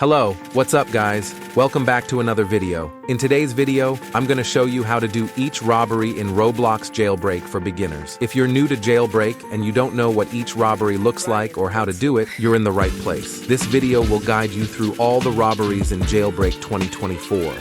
Hello, what's up guys? Welcome back to another video. In today's video, I'm gonna show you how to do each robbery in Roblox Jailbreak for beginners. If you're new to Jailbreak and you don't know what each robbery looks like or how to do it, you're in the right place. This video will guide you through all the robberies in Jailbreak 2024.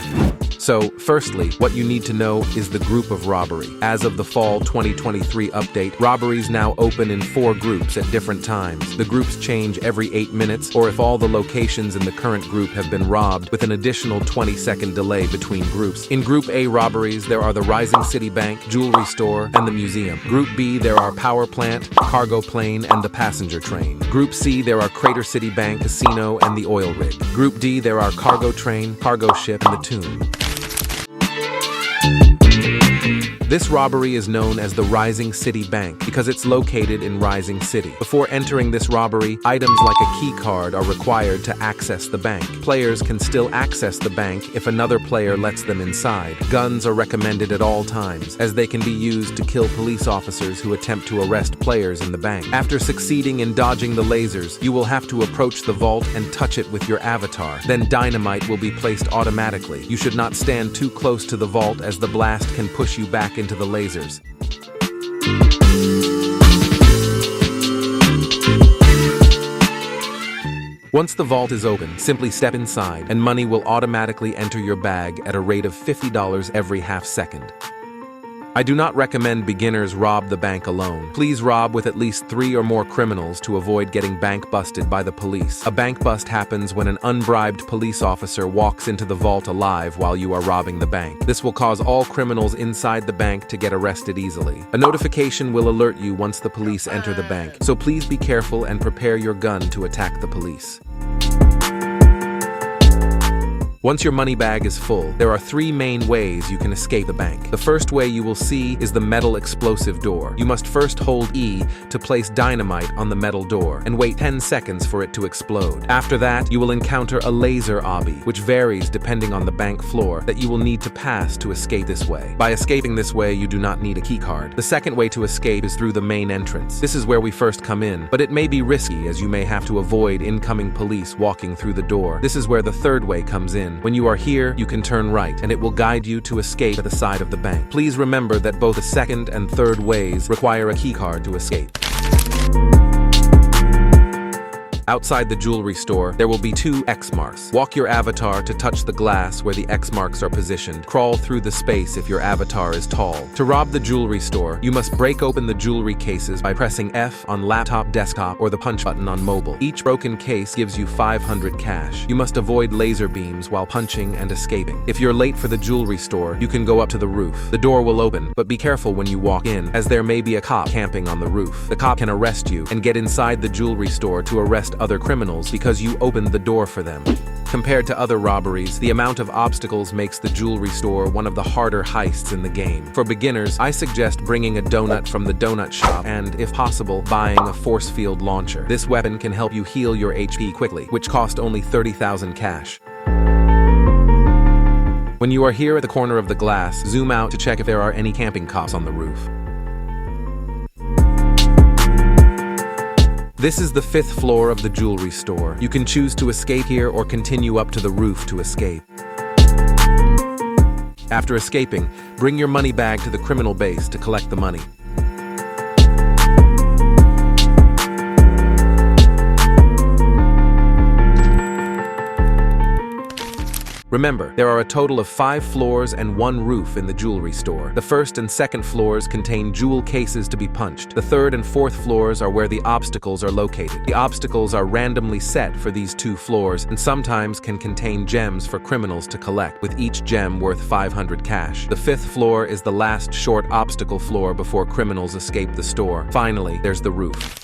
So, firstly, what you need to know is the group of robbery. As of the Fall 2023 update, robberies now open in 4 groups at different times. The groups change every 8 minutes, or if all the locations in the current group have been robbed, with an additional 20-second delay between groups. In Group A robberies, there are the Rising City Bank, Jewelry Store, and the Museum. Group B, there are Power Plant, Cargo Plane, and the Passenger Train. Group C, there are Crater City Bank, Casino, and the Oil Rig. Group D, there are Cargo Train, Cargo Ship, and the Tomb. This robbery is known as the Rising City Bank because it's located in Rising City. Before entering this robbery, items like a key card are required to access the bank. Players can still access the bank if another player lets them inside. Guns are recommended at all times, as they can be used to kill police officers who attempt to arrest players in the bank. After succeeding in dodging the lasers, you will have to approach the vault and touch it with your avatar. Then dynamite will be placed automatically. You should not stand too close to the vault as the blast can push you back into the lasers. Once the vault is open, simply step inside and money will automatically enter your bag at a rate of $50 every half second. I do not recommend beginners rob the bank alone. Please rob with at least 3 or more criminals to avoid getting bank busted by the police. A bank bust happens when an unbribed police officer walks into the vault alive while you are robbing the bank. This will cause all criminals inside the bank to get arrested easily. A notification will alert you once the police enter the bank, so please be careful and prepare your gun to attack the police. Once your money bag is full, there are 3 main ways you can escape the bank. The first way you will see is the metal explosive door. You must first hold E to place dynamite on the metal door and wait 10 seconds for it to explode. After that, you will encounter a laser obby, which varies depending on the bank floor, that you will need to pass to escape this way. By escaping this way, you do not need a key card. The second way to escape is through the main entrance. This is where we first come in, but it may be risky as you may have to avoid incoming police walking through the door. This is where the third way comes in. When you are here, you can turn right, and it will guide you to escape at the side of the bank. Please remember that both the second and third ways require a keycard to escape. Outside the jewelry store, there will be 2 X marks. Walk your avatar to touch the glass where the X marks are positioned. Crawl through the space if your avatar is tall. To rob the jewelry store, you must break open the jewelry cases by pressing F on laptop, desktop, or the punch button on mobile. Each broken case gives you 500 cash. You must avoid laser beams while punching and escaping. If you're late for the jewelry store, you can go up to the roof. The door will open, but be careful when you walk in, as there may be a cop camping on the roof. The cop can arrest you and get inside the jewelry store to arrest other criminals because you opened the door for them. Compared to other robberies, the amount of obstacles makes the jewelry store one of the harder heists in the game. For beginners, I suggest bringing a donut from the donut shop and, if possible, buying a force field launcher. This weapon can help you heal your HP quickly, which cost only 30,000 cash. When you are here at the corner of the glass, zoom out to check if there are any camping cops on the roof. This is the 5th floor of the jewelry store. You can choose to escape here or continue up to the roof to escape. After escaping, bring your money bag to the criminal base to collect the money. Remember, there are a total of 5 floors and 1 roof in the jewelry store. The first and second floors contain jewel cases to be punched. The third and fourth floors are where the obstacles are located. The obstacles are randomly set for these 2 floors and sometimes can contain gems for criminals to collect, with each gem worth 500 cash. The 5th floor is the last short obstacle floor before criminals escape the store. Finally, there's the roof.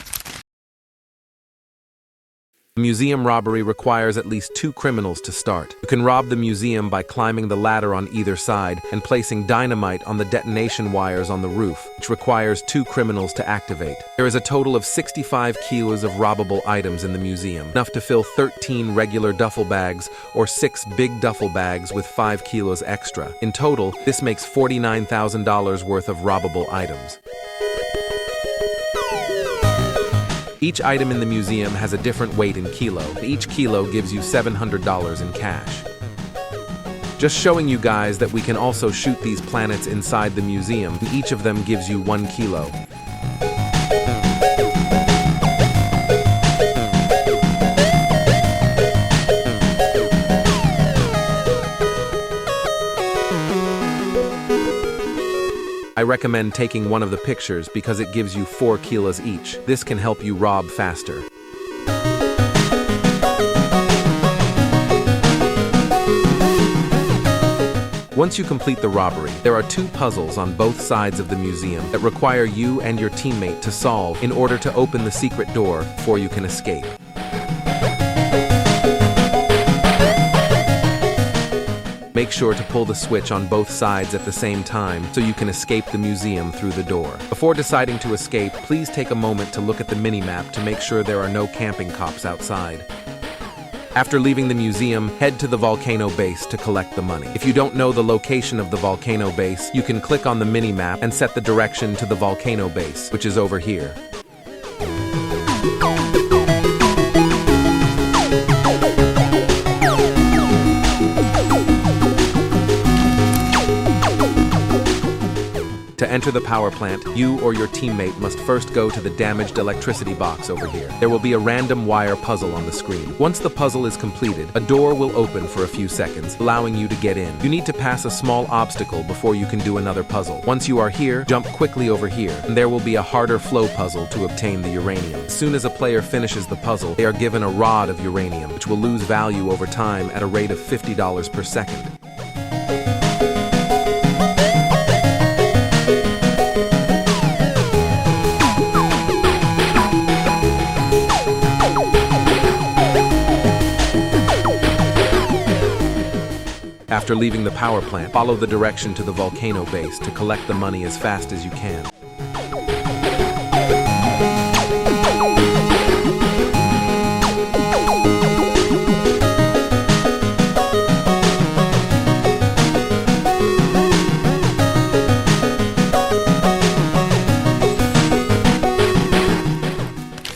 The museum robbery requires at least 2 criminals to start. You can rob the museum by climbing the ladder on either side and placing dynamite on the detonation wires on the roof, which requires 2 criminals to activate. There is a total of 65 kilos of robbable items in the museum, enough to fill 13 regular duffel bags or 6 big duffel bags with 5 kilos extra. In total, this makes $49,000 worth of robbable items. Each item in the museum has a different weight in kilo. Each kilo gives you $700 in cash. Just showing you guys that we can also shoot these planets inside the museum. Each of them gives you 1 kilo. I recommend taking one of the pictures because it gives you 4 kilos each. This can help you rob faster. Once you complete the robbery, there are 2 puzzles on both sides of the museum that require you and your teammate to solve in order to open the secret door before you can escape. Make sure to pull the switch on both sides at the same time so you can escape the museum through the door. Before deciding to escape, please take a moment to look at the mini-map to make sure there are no camping cops outside. After leaving the museum, head to the volcano base to collect the money. If you don't know the location of the volcano base, you can click on the mini-map and set the direction to the volcano base, which is over here. To enter the power plant, you or your teammate must first go to the damaged electricity box over here. There will be a random wire puzzle on the screen. Once the puzzle is completed, a door will open for a few seconds, allowing you to get in. You need to pass a small obstacle before you can do another puzzle. Once you are here, jump quickly over here, and there will be a harder flow puzzle to obtain the uranium. As soon as a player finishes the puzzle, they are given a rod of uranium, which will lose value over time at a rate of $50 per second. After leaving the power plant, follow the direction to the volcano base to collect the money as fast as you can.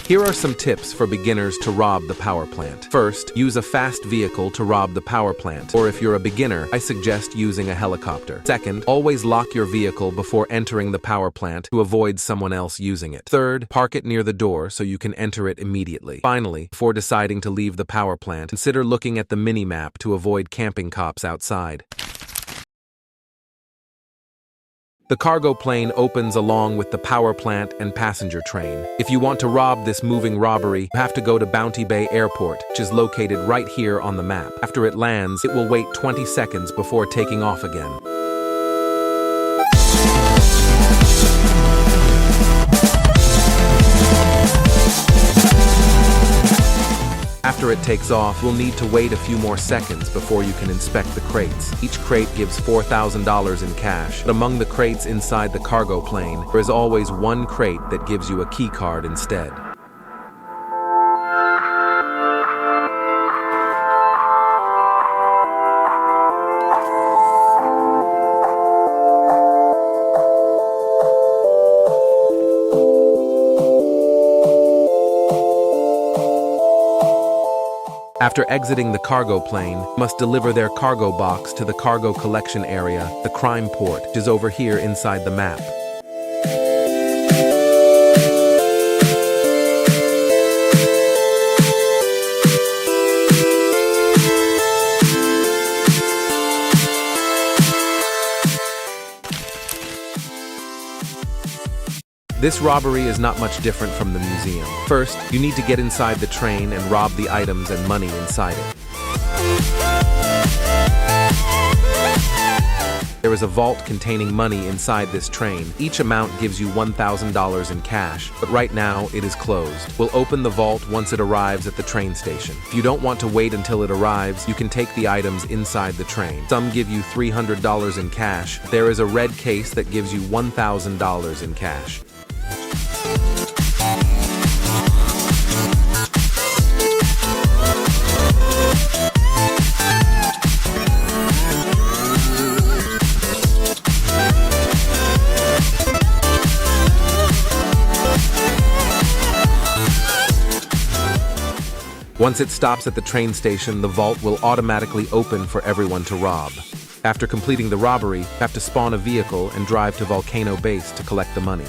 Here are some tips for beginners to rob the power plant. First, use a fast vehicle to rob the power plant, or if you're a beginner, I suggest using a helicopter. Second, always lock your vehicle before entering the power plant to avoid someone else using it. Third, park it near the door so you can enter it immediately. Finally, before deciding to leave the power plant, consider looking at the mini-map to avoid camping cops outside. The cargo plane opens along with the power plant and passenger train. If you want to rob this moving robbery, you have to go to Bounty Bay Airport, which is located right here on the map. After it lands, it will wait 20 seconds before taking off again. After it takes off, we'll need to wait a few more seconds before you can inspect the crates. Each crate gives $4,000 in cash, but among the crates inside the cargo plane, there is always one crate that gives you a key card instead. After exiting the cargo plane, must deliver their cargo box to the cargo collection area, the crime port, which is over here inside the map. This robbery is not much different from the museum. First, you need to get inside the train and rob the items and money inside it. There is a vault containing money inside this train. Each amount gives you $1,000 in cash, but right now it is closed. We'll open the vault once it arrives at the train station. If you don't want to wait until it arrives, you can take the items inside the train. Some give you $300 in cash. There is a red case that gives you $1,000 in cash. Once it stops at the train station, the vault will automatically open for everyone to rob. After completing the robbery, you have to spawn a vehicle and drive to Volcano Base to collect the money.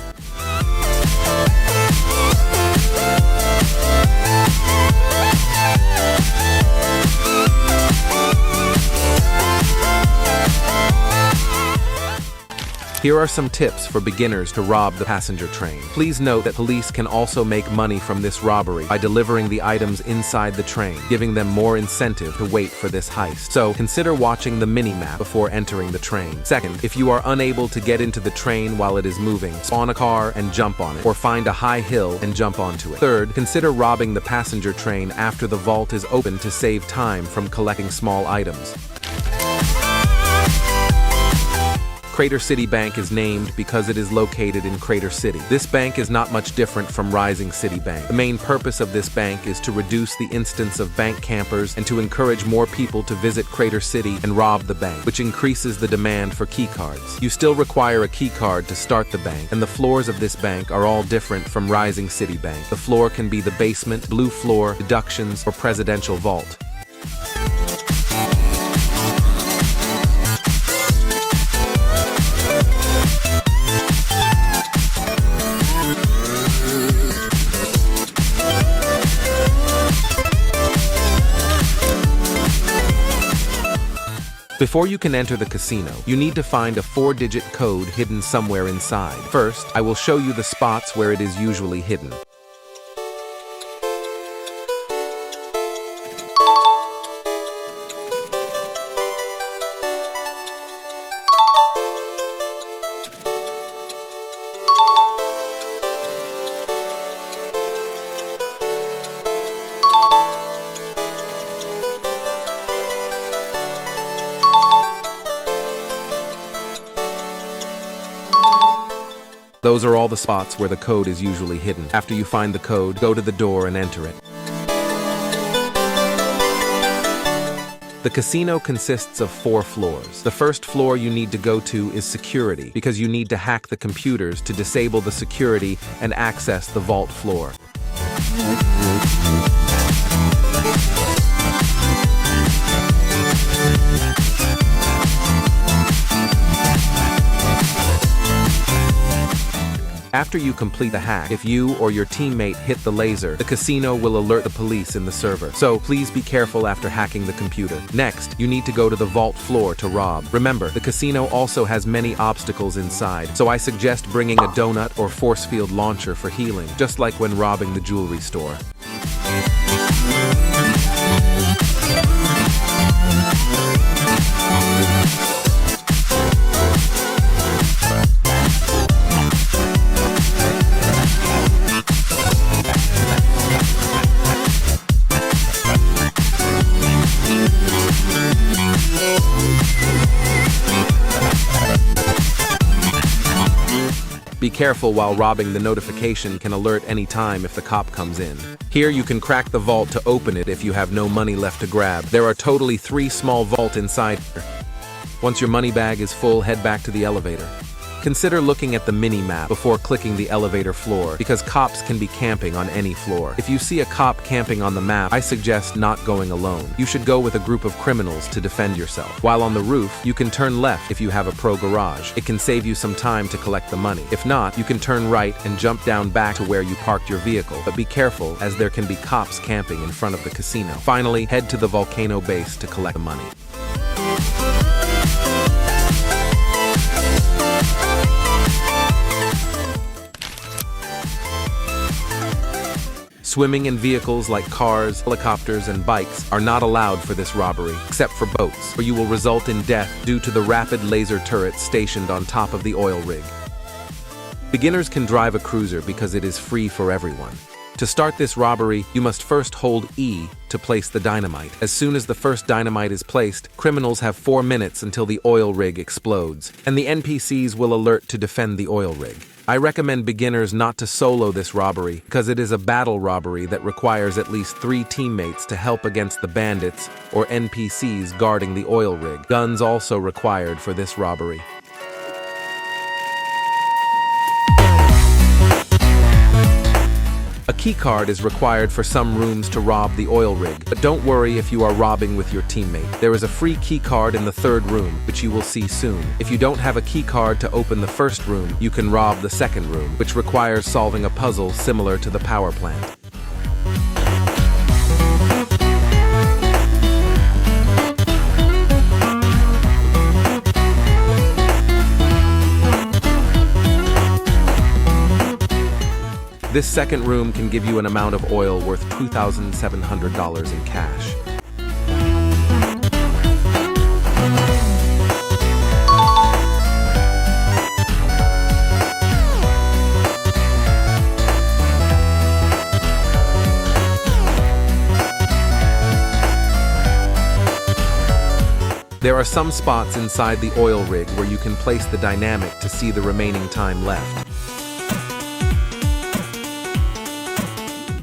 Here are some tips for beginners to rob the passenger train. Please note that police can also make money from this robbery by delivering the items inside the train, giving them more incentive to wait for this heist. So consider watching the mini-map before entering the train. Second, if you are unable to get into the train while it is moving, spawn a car and jump on it, or find a high hill and jump onto it. Third, consider robbing the passenger train after the vault is open to save time from collecting small items. Crater City Bank is named because it is located in Crater City. This bank is not much different from Rising City Bank. The main purpose of this bank is to reduce the instance of bank campers and to encourage more people to visit Crater City and rob the bank, which increases the demand for key cards. You still require a key card to start the bank, and the floors of this bank are all different from Rising City Bank. The floor can be the basement, blue floor, deductions, or presidential vault. Before you can enter the casino, you need to find a 4-digit code hidden somewhere inside. First, I will show you the spots where it is usually hidden. Those are all the spots where the code is usually hidden. After you find the code, go to the door and enter it. The casino consists of 4 floors. The first floor you need to go to is security, because you need to hack the computers to disable the security and access the vault floor. After you complete the hack, if you or your teammate hit the laser, the casino will alert the police in the server. So please be careful after hacking the computer. Next, you need to go to the vault floor to rob. Remember, the casino also has many obstacles inside, so I suggest bringing a donut or force field launcher for healing, just like when robbing the jewelry store. Be careful while robbing. The notification can alert any time if the cop comes in. Here you can crack the vault to open it if you have no money left to grab. There are totally 3 small vaults inside here. Once your money bag is full, head back to the elevator. Consider looking at the mini-map before clicking the elevator floor, because cops can be camping on any floor. If you see a cop camping on the map, I suggest not going alone. You should go with a group of criminals to defend yourself. While on the roof, you can turn left if you have a pro garage. It can save you some time to collect the money. If not, you can turn right and jump down back to where you parked your vehicle. But be careful, as there can be cops camping in front of the casino. Finally, head to the Volcano Base to collect the money. Swimming in vehicles like cars, helicopters, and bikes are not allowed for this robbery, except for boats, where you will result in death due to the rapid laser turrets stationed on top of the oil rig. Beginners can drive a cruiser because it is free for everyone. To start this robbery, you must first hold E to place the dynamite. As soon as the first dynamite is placed, criminals have 4 minutes until the oil rig explodes, and the NPCs will alert to defend the oil rig. I recommend beginners not to solo this robbery because it is a battle robbery that requires at least 3 teammates to help against the bandits or NPCs guarding the oil rig. Guns also required for this robbery. A A keycard is required for some rooms to rob the oil rig, but don't worry if you are robbing with your teammate. There is a free keycard in the third room, which you will see soon. If you don't have a keycard to open the first room, you can rob the second room, which requires solving a puzzle similar to the power plant. This second room can give you an amount of oil worth $2,700 in cash. There are some spots inside the oil rig where you can place the dynamic to see the remaining time left.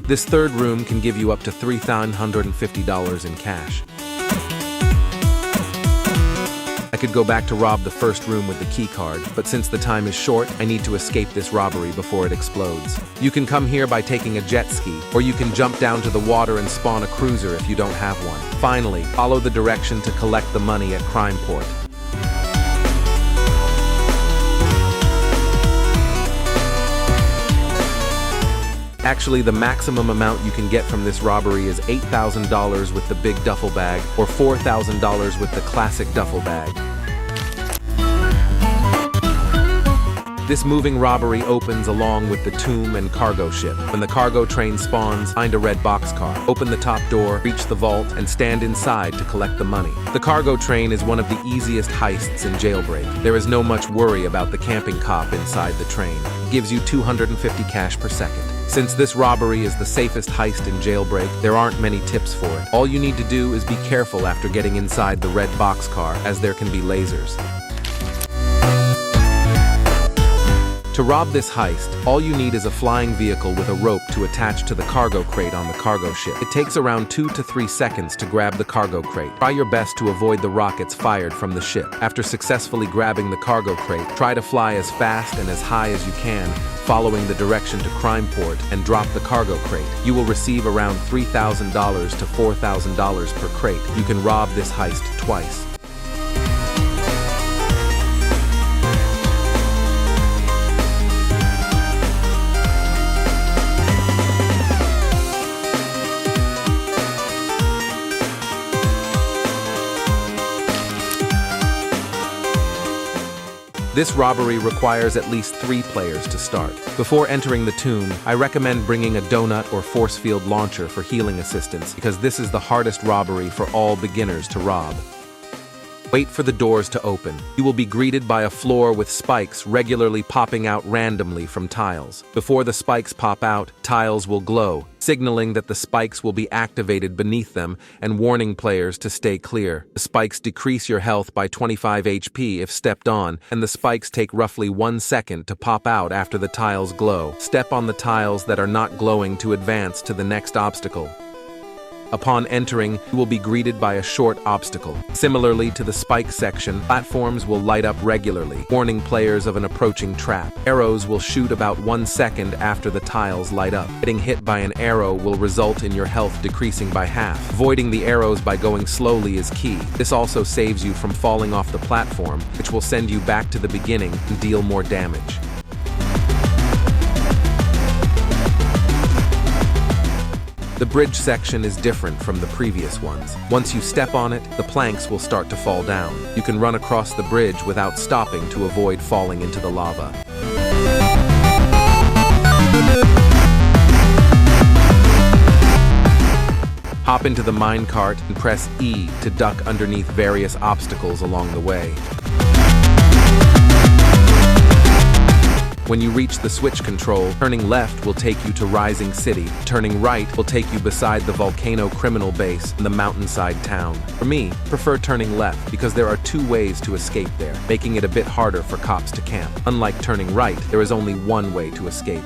This third room can give you up to $3,950 in cash. I could go back to rob the first room with the key card, but since the time is short, I need to escape this robbery before it explodes. You can come here by taking a jet ski, or you can jump down to the water and spawn a cruiser if you don't have one. Finally, follow the direction to collect the money at Crime Port. Actually, the maximum amount you can get from this robbery is $8,000 with the big duffel bag, or $4,000 with the classic duffel bag. This moving robbery opens along with the tomb and cargo ship. When the cargo train spawns, find a red boxcar. Open the top door, reach the vault, and stand inside to collect the money. The cargo train is one of the easiest heists in Jailbreak. There is no much worry about the camping cop inside the train. It gives you 250 cash per second. Since this robbery is the safest heist in Jailbreak, there aren't many tips for it. All you need to do is be careful after getting inside the red boxcar, as there can be lasers. To rob this heist, all you need is a flying vehicle with a rope to attach to the cargo crate on the cargo ship. It takes around 2 to 3 seconds to grab the cargo crate. Try your best to avoid the rockets fired from the ship. After successfully grabbing the cargo crate, try to fly as fast and as high as you can, following the direction to Crime Port, and drop the cargo crate. You will receive around $3,000 to $4,000 per crate. You can rob this heist twice. This robbery requires at least 3 players to start. Before entering the tomb, I recommend bringing a donut or force field launcher for healing assistance, because this is the hardest robbery for all beginners to rob. Wait for the doors to open. You will be greeted by a floor with spikes regularly popping out randomly from tiles. Before the spikes pop out, tiles will glow, signaling that the spikes will be activated beneath them and warning players to stay clear. The spikes decrease your health by 25 HP if stepped on, and the spikes take roughly 1 second to pop out after the tiles glow. Step on the tiles that are not glowing to advance to the next obstacle. Upon entering, you will be greeted by a short obstacle. Similarly to the spike section, platforms will light up regularly, warning players of an approaching trap. Arrows will shoot about 1 second after the tiles light up. Getting hit by an arrow will result in your health decreasing by half. Avoiding the arrows by going slowly is key. This also saves you from falling off the platform, which will send you back to the beginning and deal more damage. The bridge section is different from the previous ones. Once you step on it, the planks will start to fall down. You can run across the bridge without stopping to avoid falling into the lava. Hop into the minecart and press E to duck underneath various obstacles along the way. When you reach the switch control, turning left will take you to Rising City. Turning right will take you beside the Volcano Criminal Base in the mountainside town. For me, prefer turning left because there are 2 ways to escape there, making it a bit harder for cops to camp. Unlike turning right, there is only 1 way to escape.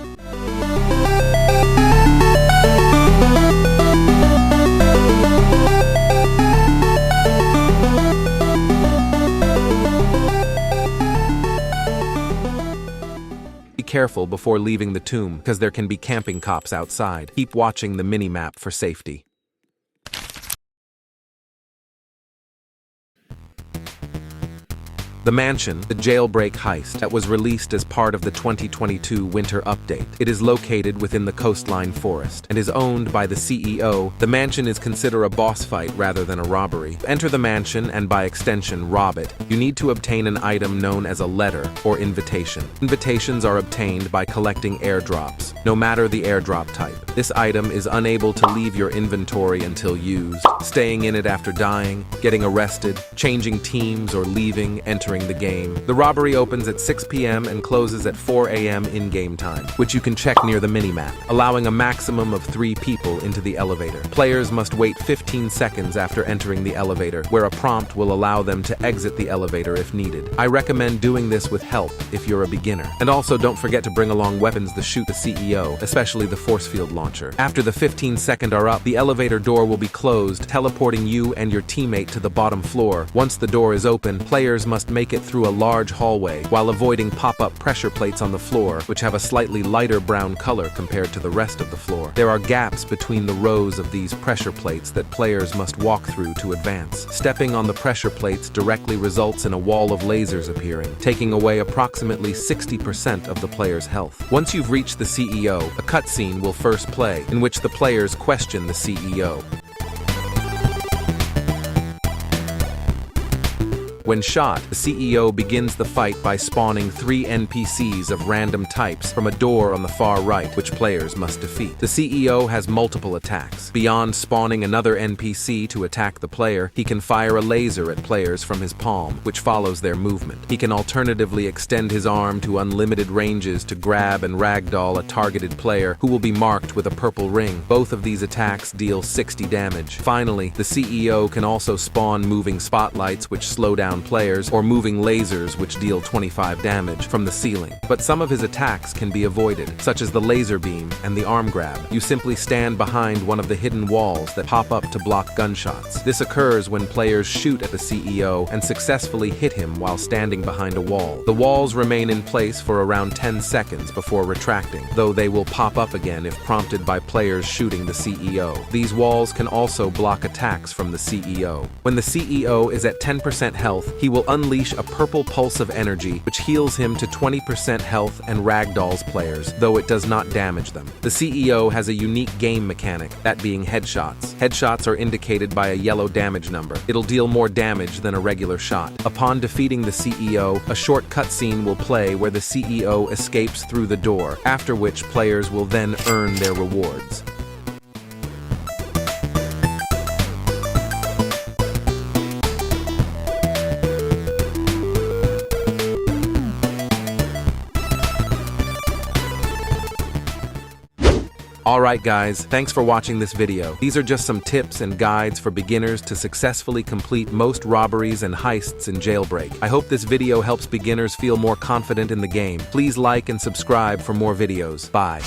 Be careful before leaving the tomb, because there can be camping cops outside. Keep watching the mini-map for safety. The Mansion, the jailbreak heist that was released as part of the 2022 winter update. It is located within the coastline forest and is owned by the CEO. The mansion is considered a boss fight rather than a robbery. To enter the mansion and by extension rob it, you need to obtain an item known as a letter or invitation. Invitations are obtained by collecting airdrops, no matter the airdrop type. This item is unable to leave your inventory until used, staying in it after dying, getting arrested, changing teams, or leaving, entering the game. The robbery opens at 6 p.m. and closes at 4 a.m. in-game time, which you can check near the minimap, allowing a maximum of 3 people into the elevator. Players must wait 15 seconds after entering the elevator, where a prompt will allow them to exit the elevator if needed. I recommend doing this with help if you're a beginner. And also don't forget to bring along weapons to shoot the CEO, especially the force field launcher. After the 15 seconds are up, the elevator door will be closed, teleporting you and your teammate to the bottom floor. Once the door is open, players must make it through a large hallway while avoiding pop-up pressure plates on the floor, which have a slightly lighter brown color compared to the rest of the floor. There are gaps between the rows of these pressure plates that players must walk through to advance. Stepping on the pressure plates directly results in a wall of lasers appearing, taking away approximately 60% of the player's health. Once you've reached the CEO, a cutscene will first play, in which the players question the CEO. When shot, the CEO begins the fight by spawning 3 NPCs of random types from a door on the far right, which players must defeat. The CEO has multiple attacks. Beyond spawning another NPC to attack the player, he can fire a laser at players from his palm, which follows their movement. He can alternatively extend his arm to unlimited ranges to grab and ragdoll a targeted player who will be marked with a purple ring. Both of these attacks deal 60 damage. Finally, the CEO can also spawn moving spotlights which slow down players, or moving lasers which deal 25 damage from the ceiling. But some of his attacks can be avoided, such as the laser beam and the arm grab. You simply stand behind one of the hidden walls that pop up to block gunshots. This occurs when players shoot at the CEO and successfully hit him while standing behind a wall. The walls remain in place for around 10 seconds before retracting, though they will pop up again if prompted by players shooting the CEO. These walls can also block attacks from the CEO. When the CEO is at 10% health, he will unleash a purple pulse of energy which heals him to 20% health and ragdolls players, though it does not damage them. The CEO has a unique game mechanic, that being headshots. Headshots are indicated by a yellow damage number. It'll deal more damage than a regular shot. Upon defeating the CEO, a short cutscene will play where the CEO escapes through the door, after which players will then earn their rewards. Alright guys, thanks for watching this video. These are just some tips and guides for beginners to successfully complete most robberies and heists in Jailbreak. I hope this video helps beginners feel more confident in the game. Please like and subscribe for more videos. Bye.